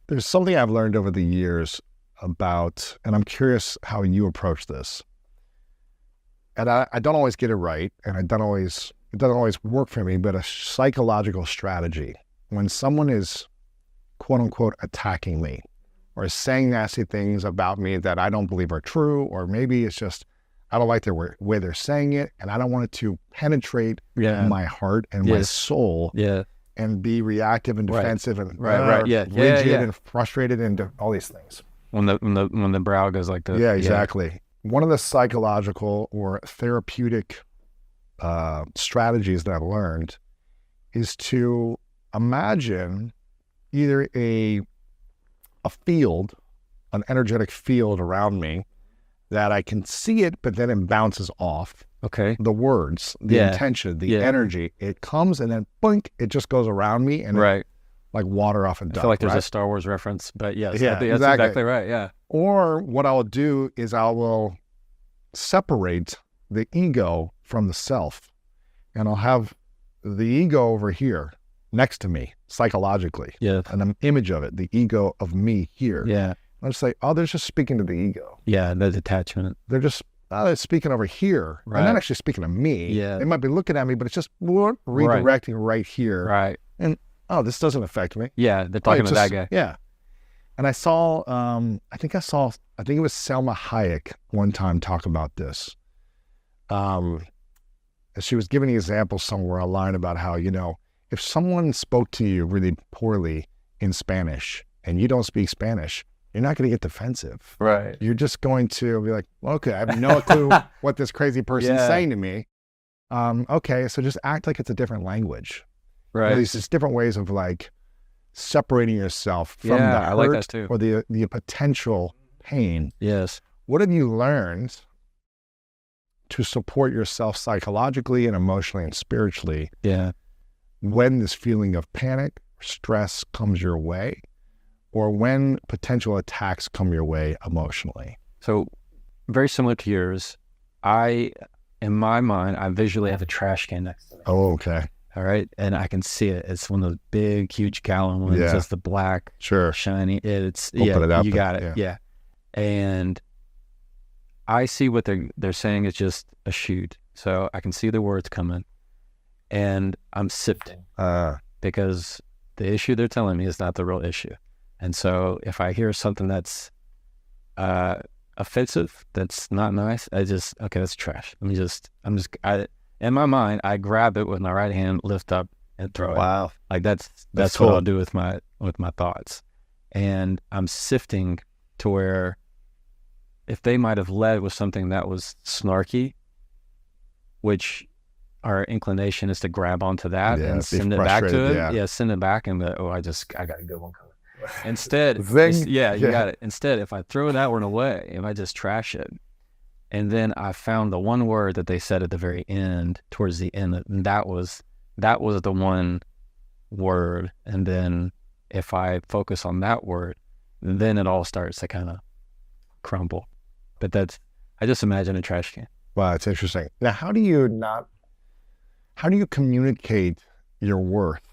There's something I've learned over the years about, and I'm curious how you approach this. And I don't always get it right, and it doesn't always work for me, but a psychological strategy. When someone is, quote unquote, attacking me or is saying nasty things about me that I don't believe are true, or maybe it's just, I don't like their way they're saying it, and I don't want it to penetrate my heart and my soul and be reactive and defensive and rigid and frustrated and all these things. When the brow goes like this. Yeah, exactly. One of the psychological or therapeutic strategies that I've learned is to imagine either a field, an energetic field around me that I can see it, but then it bounces off. Okay. The words, the intention, the energy, it comes and then boink, it just goes around me and like water off a duck. I feel like there's a Star Wars reference, but yes, that's exactly. exactly right. Yeah. Or what I'll do is I will separate the ego from the self, and I'll have the ego over here next to me psychologically. Yeah. An image of it, the ego of me here. Yeah. I'll just say, oh, they're just speaking to the ego. Yeah, the detachment. They're just, they're speaking over here. Right. They're not actually speaking to me. Yeah. They might be looking at me, but it's just redirecting right here. Right. And, oh, this doesn't affect me. Yeah, they're talking to that guy. Yeah. And I saw, I think it was Selma Hayek one time talk about this. She was giving an example somewhere online about how, if someone spoke to you really poorly in Spanish and you don't speak Spanish, you're not going to get defensive. Right. You're just going to be like, well, okay, I have no clue what this crazy person's saying to me. Okay, so just act like it's a different language. Right. There's just different ways of like separating yourself from the hurt I like that too. or the potential pain. Yes. What have you learned to support yourself psychologically and emotionally and spiritually when this feeling of panic, stress comes your way, or when potential attacks come your way emotionally? So very similar to yours. In my mind, I visually have a trash can next to me. Oh, okay. All right. And I can see it. It's one of those big, huge gallon ones. Yeah. It's the black, shiny. It's, Open it up you got it. Yeah. And I see what they're saying is just a shoot. So I can see the words coming and I'm sifting because the issue they're telling me is not the real issue. And so if I hear something that's offensive, that's not nice, okay, that's trash. In my mind, I grab it with my right hand, lift up and throw it. Wow. Like that's cool. what I'll do with my thoughts. And I'm sifting to where if they might have led with something that was snarky, which our inclination is to grab onto that and send it back to it. Yeah, send it back and I got a good one coming. Instead, you got it. Instead, if I throw that one away, if I just trash it, and then I found the one word that they said at the very end, towards the end, and that was the one word. And then if I focus on that word, then it all starts to kind of crumble. But I just imagine a trash can. Wow, it's interesting. Now, how do you communicate your worth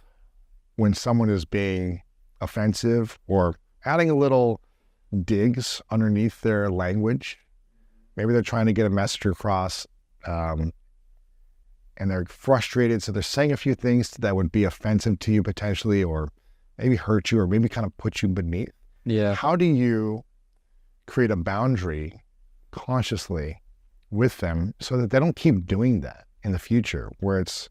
when someone is being offensive or adding a little digs underneath their language? Maybe they're trying to get a message across and they're frustrated, so they're saying a few things that would be offensive to you potentially, or maybe hurt you, or maybe kind of put you beneath. Yeah. How do you create a boundary consciously with them so that they don't keep doing that in the future, where it's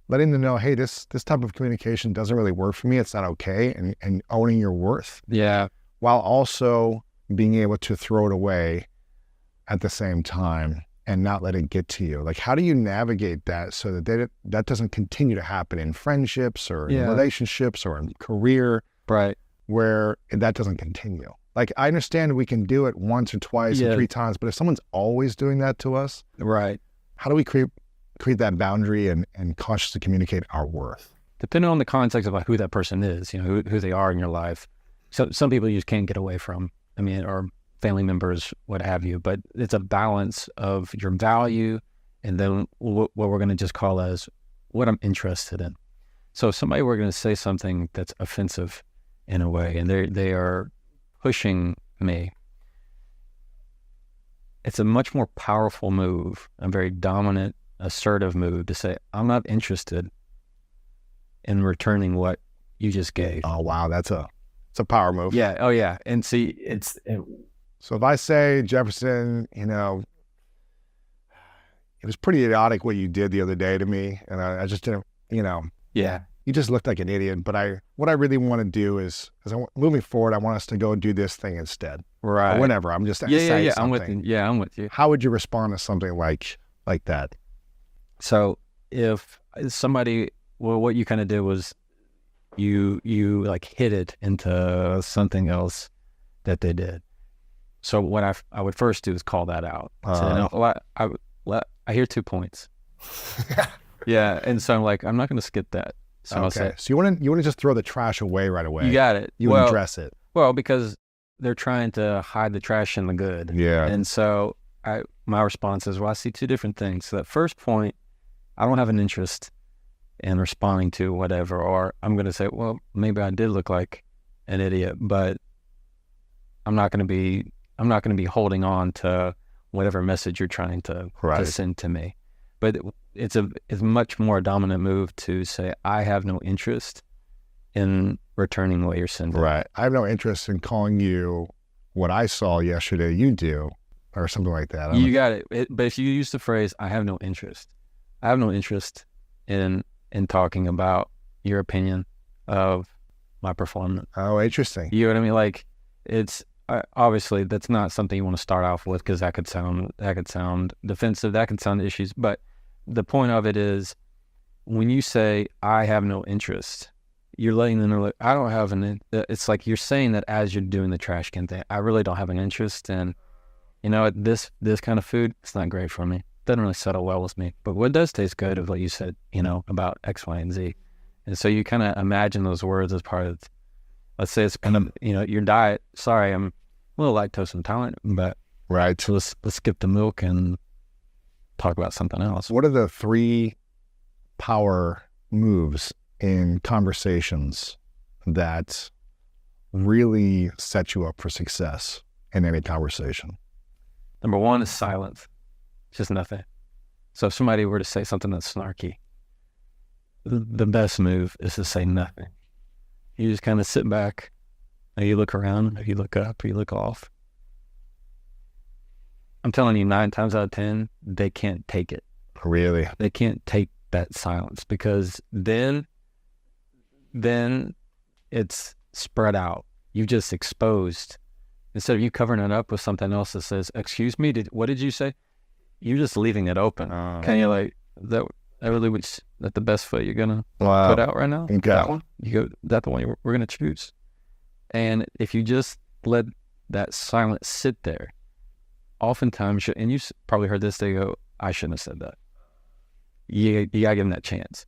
letting them know, hey, this type of communication doesn't really work for me, it's not okay, and owning your worth. Yeah. While also being able to throw it away at the same time and not let it get to you. Like, how do you navigate that so that that doesn't continue to happen in friendships or in relationships or in career, right, where that doesn't continue? Like, I understand we can do it once or twice or 3 times, but if someone's always doing that to us, right, how do we create that boundary and consciously communicate our worth? Depending on the context of who that person is, who they are in your life. So some people you just can't get away from, or family members, what have you, but it's a balance of your value and then what we're going to just call as what I'm interested in. So if somebody were going to say something that's offensive in a way, and they are pushing me. It's a much more powerful move, a very dominant, assertive move to say, I'm not interested in returning what you just gave. Oh, wow. It's a power move. Yeah. Oh, yeah. And see, So if I say, Jefferson, it was pretty idiotic what you did the other day to me, and I just didn't, yeah. you just looked like an idiot. But what I really want to do is moving forward, I want us to go do this thing instead. Right. Or whatever. I'm just Yeah. saying I'm with something. you. Yeah, I'm with you. How would you respond to something like that? So if somebody, well, what you kind of did was you like hit it into something else that they did. So what I would first do is call that out. So, I hear 2 points. Yeah, and so I'm like, I'm not going to skip that. So I'll say, so you want to just throw the trash away right away. You got it. You would address it. Well, because they're trying to hide the trash and the good. Yeah. And so my response is, well, I see two different things. So that first point, I don't have an interest in responding to whatever, or I'm going to say, well, maybe I did look like an idiot, but I'm not going to be holding on to whatever message you're trying to send to me. But it's much more dominant move to say, I have no interest in returning what you're sending. Right. I have no interest in calling you what I saw yesterday you do, or something like that. You got it. But if you use the phrase, I have no interest in talking about your opinion of my performance. Oh, interesting. You know what I mean? Like, it's obviously that's not something you want to start off with, because that could sound defensive, that could sound issues. But the point of it is, when you say I have no interest, you're letting them know, like, I don't have it's like you're saying that as you're doing the trash can thing. I really don't have an interest in, this kind of food. It's not great for me. Doesn't really settle well with me. But what does taste good is what you said, about X, Y, and Z. And so you kind of imagine those words as part of, let's say it's kind of, your diet. Sorry, I'm a little lactose intolerant, but right. So let's skip the milk and talk about something else. What are the 3 power moves in conversations that really set you up for success in any conversation? Number 1 is silence. Just nothing. So if somebody were to say something that's snarky, the best move is to say nothing. You just kind of sit back, and you look around, or you look up, or you look off. I'm telling you, 9 times out of 10, they can't take it. Really? They can't take that silence, because then it's spread out. You just exposed. Instead of you covering it up with something else that says, excuse me, what did you say? You're just leaving it open. Can you that really was that the best foot you're gonna put out right now? Okay. That one? That's the one we're gonna choose. And if you just let that silence sit there, oftentimes, and you've probably heard this, they go, I shouldn't have said that. You gotta give them that chance.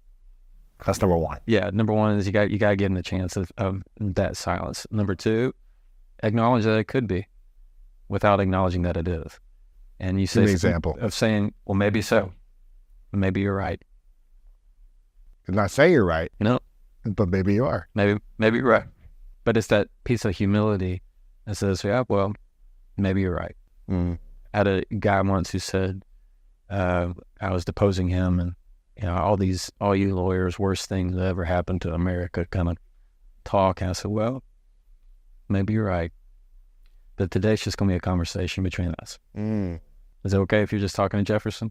That's number 1. Yeah, number 1 is you gotta give them the chance of that silence. Number 2, acknowledge that it could be, without acknowledging that it is. And you say an example of saying, well, maybe so. Maybe you're right. I'm not saying you're right, but maybe you are. Maybe you're right. But it's that piece of humility that says, yeah, well, maybe you're right. I had a guy once who said, I was deposing him, and all you lawyers, worst things that ever happened to America kind of talk. And I said, well, maybe you're right. But today's just going to be a conversation between us. Is it okay if you're just talking to Jefferson?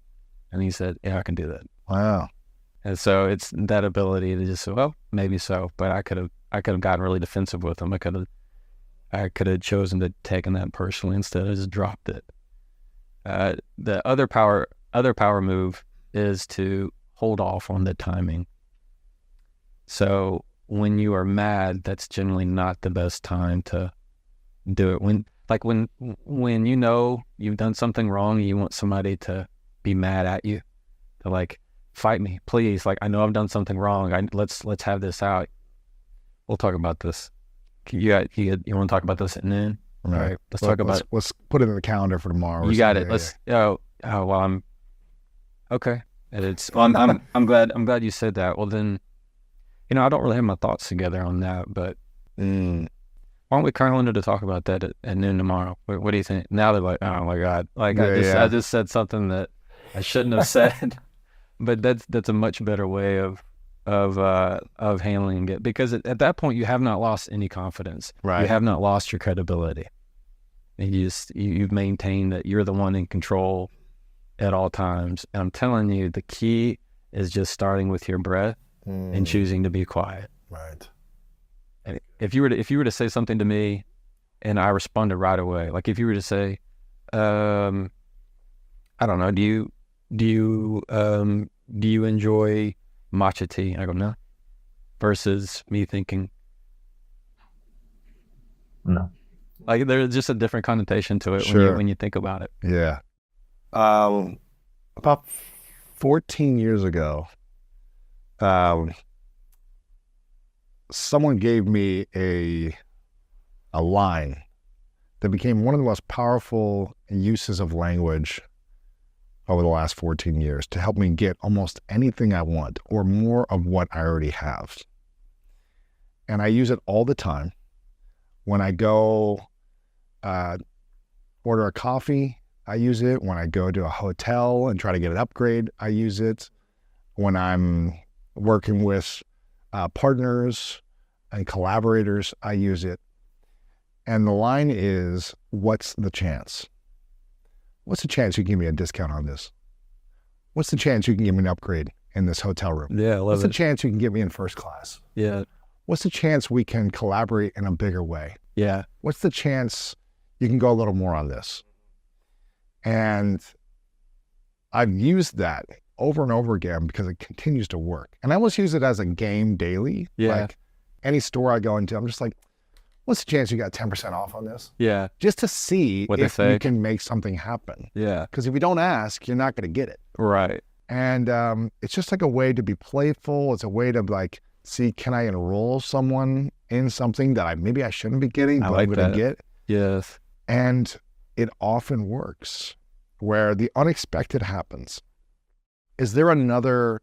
And he said, yeah, I can do that. Wow. And so it's that ability to just say, well, maybe so, but I could have gotten really defensive with him. I could have chosen to taken that personally instead of just dropped it. The other power move is to hold off on the timing. So when you are mad, that's generally not the best time to do it. When you've done something wrong and you want somebody to be mad at you, to fight me, please. I know I've done something wrong. Let's have this out. We'll talk about this. You want to talk about this at noon? All right. Let's talk about it. Let's put it in the calendar for tomorrow. You got it. Well, I'm okay. I'm glad you said that. Well, then, I don't really have my thoughts together on that, but Mm. Why don't we call into to talk about that at noon tomorrow? What do you think? Now they're like, oh my God, like I just said something that I shouldn't have said, but that's a much better way of handling it, because at that point you have not lost any confidence. Right. You have not lost your credibility. And you've maintained that you're the one in control at all times. And I'm telling you, the key is just starting with your breath and choosing to be quiet. Right. And if you were to say something to me and I responded right away, like if you were to say, I don't know, do you enjoy matcha tea? And I go, no. Versus me thinking, no. Like there's just a different connotation to it when you think about it. Yeah. About 14 years ago, someone gave me a line that became one of the most powerful uses of language over the last 14 years to help me get almost anything I want or more of what I already have. And I use it all the time. When I go order a coffee, I use it. When I go to a hotel and try to get an upgrade, I use it. When I'm working with partners and collaborators, I use it. And the line is, what's the chance? What's the chance you can give me a discount on this? What's the chance you can give me an upgrade in this hotel room? Yeah, I love What's the it. chance you can get me in first class? Yeah, What's the chance we can collaborate in a bigger way? yeah, What's the chance you can go a little more on this? And I've used that over and over again because it continues to work. And I almost use it as a game daily. Yeah. Like any store I go into, I'm just like, what's the chance you got 10% off on this? yeah, Just to see What they if say. you can make something happen. yeah. Because if you don't ask, you're not going to get it. Right. And it's just like a way to be playful. It's a way to like, see, can I enroll someone in something that maybe I shouldn't be getting, I but like I'm going that. to get? Yes. And it often works where the unexpected happens. Is there another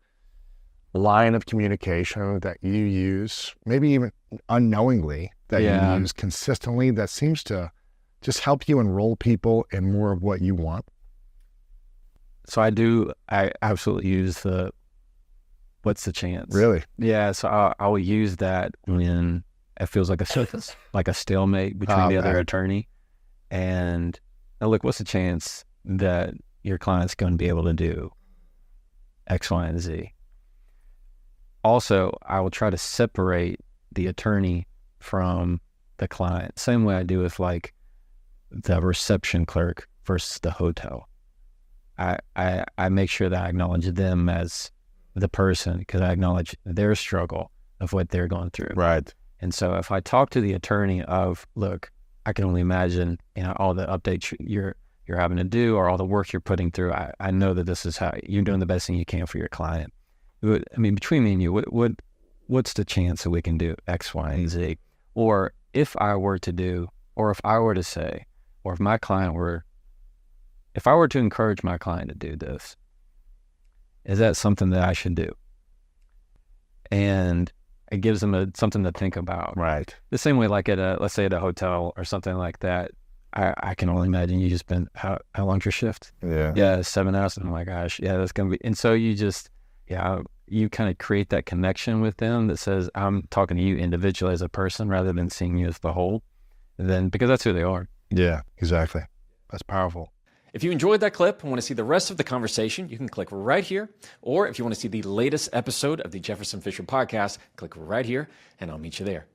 line of communication that you use, maybe even unknowingly, that you use consistently that seems to just help you enroll people in more of what you want? So I absolutely use the, what's the chance? Really? Yeah. So I will use that when it feels like a stalemate between the other attorney. And now look, what's the chance that your client's going to be able to do X, Y, and Z? Also, I will try to separate the attorney from the client. Same way I do with like the reception clerk versus the hotel. I make sure that I acknowledge them as the person, because I acknowledge their struggle of what they're going through. Right. And so if I talk to the attorney of, look, I can only imagine, all the updates you're having to do or all the work you're putting through, I know that this is how you're doing the best thing you can for your client. I mean, between me and you, what's the chance that we can do X, Y, and Z? Or if I were to do, or if I were to say, or if I were to encourage my client to do this, is that something that I should do? And it gives them something to think about. Right. The same way, like let's say at a hotel or something like that, I can only imagine you just spend, how long's your shift? Yeah. Yeah, 7 hours. Oh my gosh. Yeah, that's going to be, and so you kind of create that connection with them that says, I'm talking to you individually as a person rather than seeing you as the whole. And then, because that's who they are. Yeah, exactly. That's powerful. If you enjoyed that clip and want to see the rest of the conversation, you can click right here. Or if you want to see the latest episode of the Jefferson Fisher podcast, click right here, and I'll meet you there.